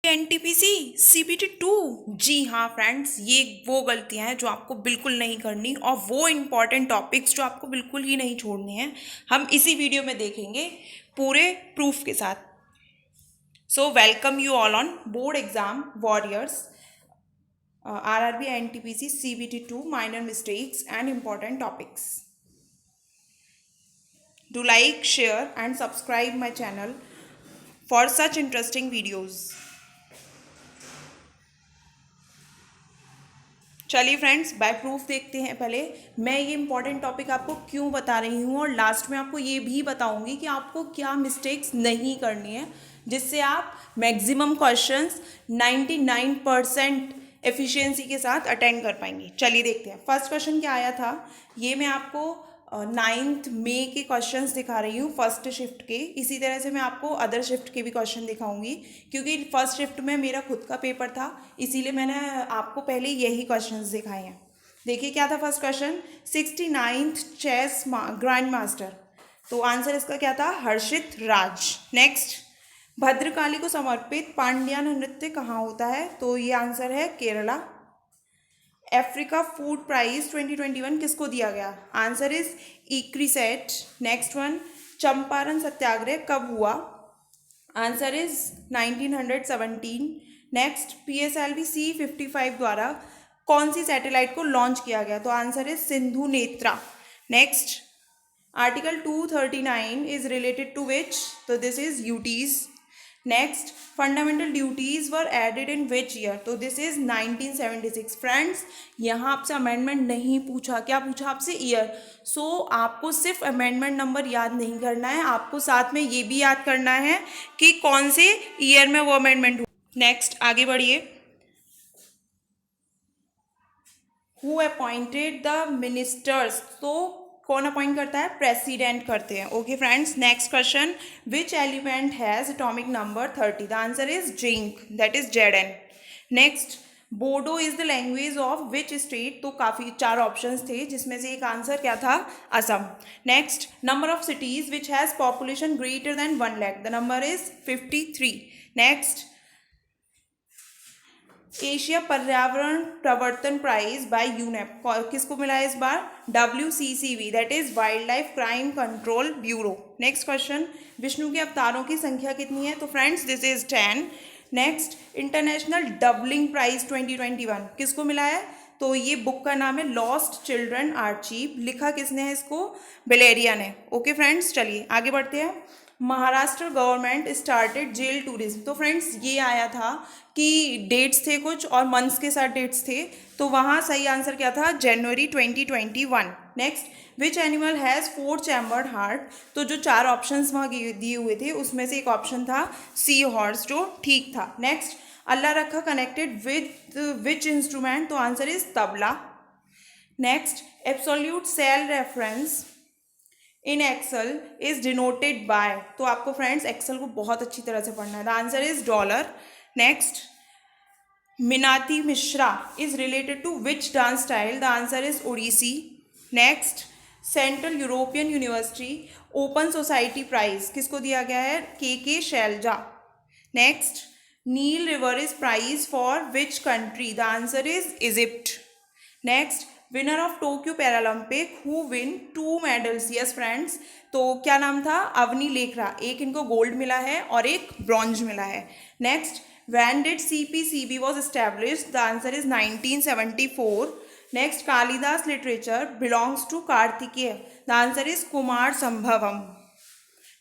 NTPC CBT 2। जी हाँ friends, ये वो गलतियां हैं जो आपको बिल्कुल नहीं करनी और वो इम्पॉर्टेंट टॉपिक्स जो आपको बिल्कुल ही नहीं छोड़ने हैं, हम इसी वीडियो में देखेंगे पूरे प्रूफ के साथ। So welcome you all on board exam warriors, RRB NTPC CBT 2 minor mistakes and important topics. Do like, share and subscribe my channel for such interesting videos. चलिए फ्रेंड्स, बाय प्रूफ देखते हैं। पहले मैं ये important topic आपको क्यों बता रही हूँ और लास्ट में आपको ये भी बताऊंगी कि आपको क्या मिस्टेक्स नहीं करनी है, जिससे आप मैक्सिमम क्वेश्चंस 99% एफिशिएंसी के साथ अटेंड कर पाएंगे। चलिए देखते हैं फर्स्ट क्वेश्चन क्या आया था। ये मैं आपको 9th मई के क्वेश्चंस दिखा रही हूँ फर्स्ट शिफ्ट के। इसी तरह से मैं आपको अदर शिफ्ट के भी क्वेश्चन दिखाऊंगी, क्योंकि फर्स्ट शिफ्ट में मेरा खुद का पेपर था, इसीलिए मैंने आपको पहले यही क्वेश्चंस दिखाए हैं। देखिए क्या था first question, 69th chess grand master. तो आंसर इसका क्या था, हर्षित राज। नेक्स्ट, भद्रकाली को समर्पित पांड्यान नृत्य कहाँ होता है, तो ये आंसर है केरला। अफ्रीका फूड प्राइज 2021 किसको दिया गया, answer is ICRISAT. Next one, Champaran Satyagraha कब हुआ, answer is 1917। Next, PSLV C55 द्वारा कौन सी सैटेलाइट को लॉन्च किया गया, तो answer is Sindhu Netra. Next, article 239 is related to which, तो this is UTs. Next, fundamental duties were added in which year, तो दिस इज 1976। फ्रेंड्स, यहाँ आपसे अमेंडमेंट नहीं पूछा, क्या पूछा आपसे, ईयर। सो आपको सिर्फ अमेंडमेंट नंबर याद नहीं करना है, आपको साथ में ये भी याद करना है कि कौन से ईयर में वो अमेंडमेंट हुआ। नेक्स्ट आगे बढ़िए। हु अपॉइंटेड द मिनिस्टर्स, तो कौन अपॉइंट करता है, प्रेसिडेंट करते हैं। Okay friends, next question, which element has atomic number 30, the answer is zinc, that is Zn। Next, Bodo is the language of which state, तो काफ़ी 4 ऑप्शंस थे, जिसमें से एक आंसर क्या था, Assam. Next, number of cities which has population greater than 1 lakh, the number is 53। Next, Asia पर्यावरण प्रवर्तन प्राइज बाय यूनेप किसको मिला है इस बार, WCCB, that is wildlife crime control bureau. Next question, Vishnu के अवतारों की संख्या कितनी है, तो friends this is 10। Next, international Dublin prize 2021 किसको मिला है, तो ये बुक का नाम है लॉस्ट चिल्ड्रन आर्चीव। लिखा किसने है इसको, बेलेरिया ने। ओके फ्रेंड्स, चलिए आगे बढ़ते हैं। Maharashtra government started jail tourism, तो फ्रेंड्स ये आया था कि डेट्स थे कुछ और मंथ्स के साथ डेट्स थे, तो वहाँ सही आंसर क्या था, जनवरी 2021। Next, which animal has 4 chambered heart, तो जो 4 ऑप्शंस वहाँ दिए हुए थे उसमें से एक ऑप्शन था सी हॉर्स, जो ठीक था। Next, Allah Rakha connected with which instrument, तो answer is tabla. Next, absolute cell reference in Excel is denoted by, तो आपको फ्रेंड्स एक्सेल को बहुत अच्छी तरह से पढ़ना है, the answer is dollar. Next, Minati Mishra is related to which dance style, the answer is Odissi. Next, central European university open society prize किसको दिया गया है, K Shailaja. Next, Nile river is prize for which country, the answer is Egypt. Next, winner of Tokyo Paralympic who win 2 medals, yes friends, तो क्या नाम था, अवनी लेखरा, एक इनको गोल्ड मिला है और एक ब्रॉन्ज मिला है। Next, when did CPCB was established, the answer is 1974। Next, Kalidas literature belongs to Kartikeya, the answer is Kumarasambhavam.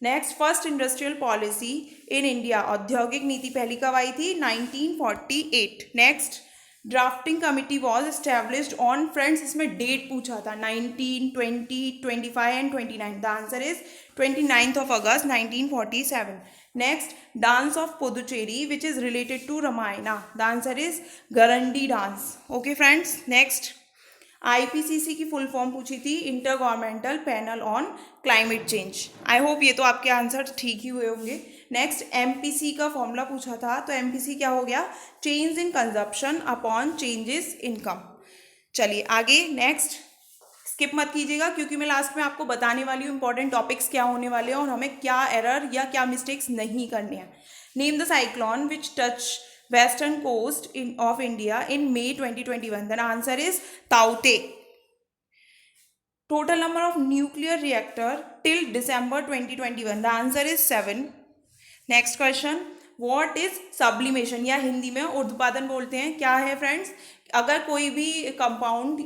Next, first industrial policy in India, औद्योगिक नीति पहली कब आई थी, 1948। Next, drafting committee was established on, friends इसमें date पूछा था, 19, 20, 25 and 29, the answer is 29th of August 1947। Next, dance of Puducherry which is related to Ramayana, the answer is Garadi dance. Okay friends, next, IPCC की फुल फॉर्म पूछी थी, inter governmental panel on climate change. I hope ये तो आपके answer ठीक ही हुए होंगे। Next, MPC का फॉर्मूला पूछा था, तो MPC क्या हो गया, change in consumption upon changes income. चलिए आगे, नेक्स्ट स्किप मत कीजिएगा, क्योंकि मैं लास्ट में आपको बताने वाली हूँ इंपॉर्टेंट टॉपिक्स क्या होने वाले हैं और हमें क्या एरर या क्या मिस्टेक्स नहीं करने हैं। Name the cyclone which touch western coast of India in May 2021? Then answer is Taute. Total number of nuclear reactor till December 2021? The answer is 7. Next question, what is sublimation, या हिंदी में ऊर्ध्वपातन बोलते हैं, क्या है friends? अगर कोई भी compound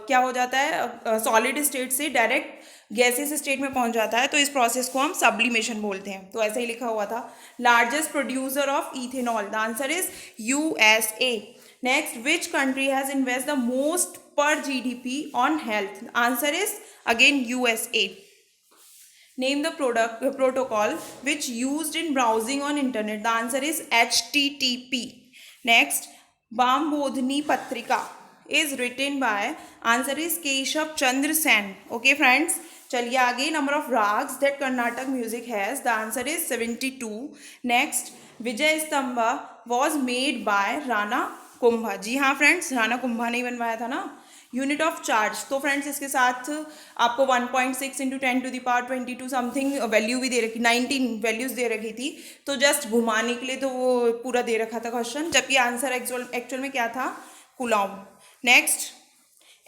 क्या हो जाता है, सॉलिड स्टेट से डायरेक्ट गैसेस स्टेट में पहुंच जाता है, तो इस प्रोसेस को हम सब्लिमेशन बोलते हैं. तो ऐसे ही लिखा हुआ था. Largest producer of ethanol? The answer is USA. Next, which country has invest the most पर GDP on health? Answer is again USA. Name the protocol which used in browsing on internet? The answer is HTTP. Next, Bambodhini Patrika is written by? Answer is Keshav Chandra Sen. Okay friends, चलिए आगे. Number of rags that Karnataka music has? The answer is 72. Next, Vijay Stamba was made by Rana Kumbha. जी हाँ friends, Rana Kumbha ने बनवाया था ना. Unit of charge, तो friends इसके साथ आपको 1.6 × 10⁻22 समथिंग वैल्यू भी दे रखी, 19 वैल्यूज दे रखी थी. तो जस्ट घुमाने के लिए तो वो पूरा दे रखा था क्वेश्चन, जबकि आंसर एक्चुअल में क्या था? Coulomb. Next,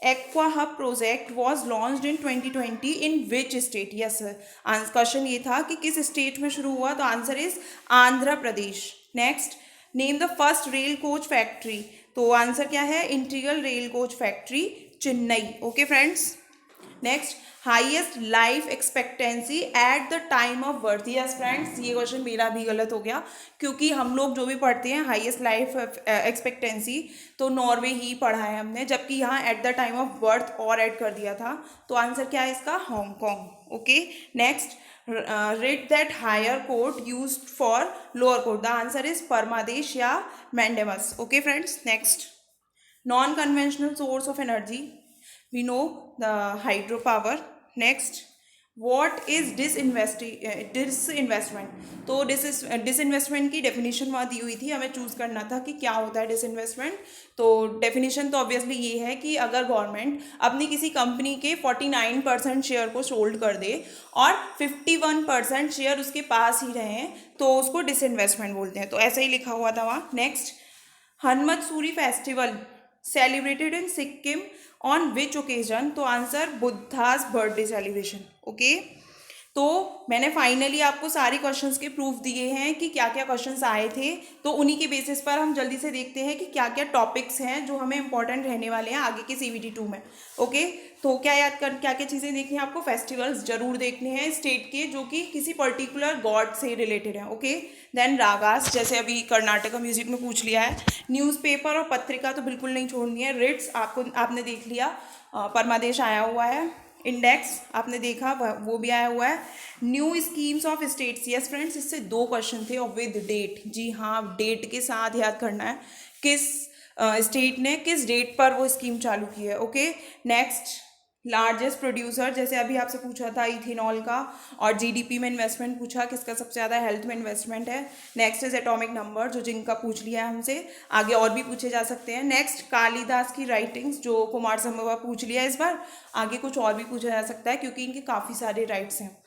aqua hub project was launched in 2020 in which state? Yes sir, question ये था कि किस स्टेट में शुरू हुआ, तो answer is Andhra Pradesh. Next, name the first rail coach factory? तो आंसर क्या है? Integral rail coach factory, Chennai. Okay friends. Next, highest life expectancy at the time of birth? Yes friends, ये क्वेश्चन मेरा भी गलत हो गया, क्योंकि हम लोग जो भी पढ़ते हैं हाईएस्ट लाइफ एक्सपेक्टेंसी तो नॉर्वे ही पढ़ा है हमने, जबकि यहाँ at the time of birth और ऐड कर दिया था. तो आंसर क्या है इसका? Hong Kong. Okay. Next, writ that higher court used for lower court? The answer is Parmadesh या Mandamus. Okay friends. Next, non-conventional source of energy, we know the hydropower. Next, what is disinvestment? तो disinvestment की definition वहाँ दी हुई थी, हमें choose करना था कि क्या होता है डिसइन्वेस्टमेंट. तो डेफिनेशन तो ऑब्वियसली ये है कि अगर गवर्नमेंट अपनी किसी कंपनी के 49% शेयर को सोल्ड कर दे और 51% शेयर उसके पास ही रहे, तो उसको डिसइन्वेस्टमेंट बोलते हैं. तो ऐसे ही लिखा हुआ था वहाँ. नेक्स्ट, हनुमतसूरी festival celebrated in Sikkim on which occasion? तो answer Buddha's birthday celebration. Okay. तो मैंने फाइनली आपको सारे क्वेश्चंस के प्रूफ दिए हैं कि क्या क्या क्वेश्चंस आए थे. तो उन्हीं के बेसिस पर हम जल्दी से देखते हैं कि क्या क्या टॉपिक्स हैं जो हमें इंपॉर्टेंट रहने वाले हैं आगे के CBT 2 में. ओके. तो क्या क्या चीज़ें देखनी है आपको? फेस्टिवल्स जरूर देखने हैं स्टेट के जो कि किसी पर्टिकुलर गॉड से रिलेटेड हैं. ओके. देन रागास, जैसे अभी कर्नाटका म्यूजिक में पूछ लिया है. न्यूज़पेपर और पत्रिका तो बिल्कुल नहीं छोड़नी है. रिट्स आपने देख लिया, परमादेश आया हुआ है. इंडेक्स आपने देखा, वो भी आया हुआ है. New schemes of states, yes friends, इससे 2 क्वेश्चन थे. और विद डेट, जी हाँ, डेट के साथ याद करना है किस स्टेट ने किस डेट पर वो स्कीम चालू की है. ओके. नेक्स्ट, लार्जेस्ट प्रोड्यूसर, जैसे अभी आपसे पूछा था इथेनॉल का, और GDP में इन्वेस्टमेंट पूछा किसका सबसे ज़्यादा हेल्थ में इन्वेस्टमेंट है. नेक्स्ट इज एटॉमिक नंबर, जो जिनका पूछ लिया है हमसे, आगे और भी पूछे जा सकते हैं. नेक्स्ट, कालिदास की राइटिंग्स, जो कुमार संभवा पूछ लिया इस बार, आगे कुछ और भी पूछा जा सकता है क्योंकि इनके काफ़ी सारे राइट्स हैं.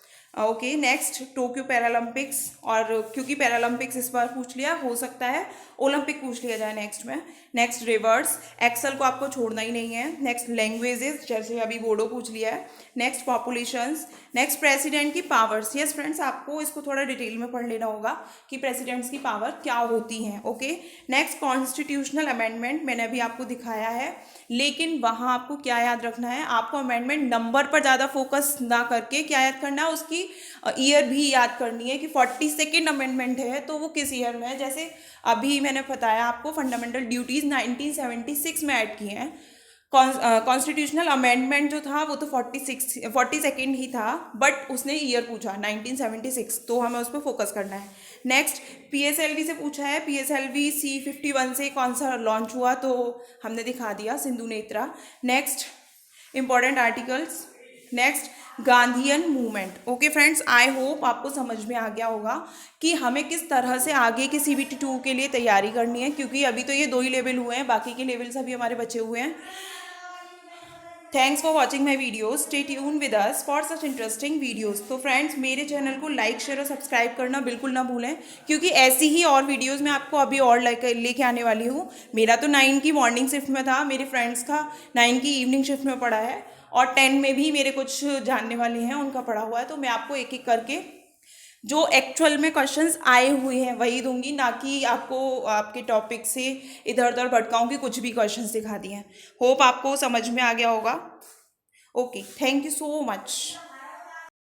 ओके. नेक्स्ट, टोक्यो पैरालंपिक्स, और क्योंकि पैरालंपिक्स इस बार पूछ लिया, हो सकता है ओलंपिक पूछ लिया जाए नेक्स्ट में. नेक्स्ट, रिवर्स, एक्सेल को आपको छोड़ना ही नहीं है. नेक्स्ट, लैंग्वेजेस, जैसे अभी बोडो पूछ लिया है. Next, populations. नेक्स्ट, प्रेसिडेंट की पावर्स. यस फ्रेंड्स, आपको इसको थोड़ा डिटेल में पढ़ लेना होगा कि प्रेसिडेंट्स की पावर क्या होती हैं. ओके. नेक्स्ट, कॉन्स्टिट्यूशनल अमेंडमेंट, मैंने अभी आपको दिखाया है, लेकिन वहाँ आपको क्या याद रखना है? आपको अमेंडमेंट नंबर पर ज़्यादा फोकस ना करके क्या याद करना है? उसकी ईयर भी याद करनी है कि 42nd अमेंडमेंट है तो वो किस ईयर में है. जैसे अभी मैंने बताया आपको, फंडामेंटल ड्यूटीज़ 1976 में ऐड की हैं. कॉन्स्टिट्यूशनल अमेंडमेंट जो था वो तो 42nd ही था, बट उसने ईयर पूछा 1976, तो हमें उस पर फोकस करना है. नेक्स्ट, PSLV से पूछा है. PSLV C51 से कौन सा लॉन्च हुआ, तो हमने दिखा दिया, Sindhu Netra. Next, important articles. Next, Gandhian movement. Okay friends, I hope आपको समझ में आ गया होगा कि हमें किस तरह से आगे के CBT 2 के लिए तैयारी करनी है, क्योंकि अभी तो ये 2 ही लेवल हुए हैं, बाकी के लेवल्स अभी हमारे बचे हुए हैं. Thanks for watching my videos, stay tune with us for such interesting videos. तो फ्रेंड्स, मेरे चैनल को लाइक शेयर और सब्सक्राइब करना बिल्कुल ना भूलें, क्योंकि ऐसी ही और वीडियोज़ मैं आपको अभी और लेके आने वाली हूँ। मेरा तो 9 की मॉर्निंग शिफ्ट में था, मेरे फ्रेंड्स का 9 की इवनिंग शिफ्ट में पड़ा है, और 10 में भी मेरे कुछ जानने वाले हैं, उनका पड़ा हुआ है। तो मैं आपको एक एक करके जो एक्चुअल में क्वेश्चंस आए हुए हैं वही दूंगी, ना कि आपको आपके टॉपिक से इधर उधर भटकाऊंगी, कुछ भी क्वेश्चंस दिखा दिए हैं। होप आपको समझ में आ गया होगा। Okay, thank you so much.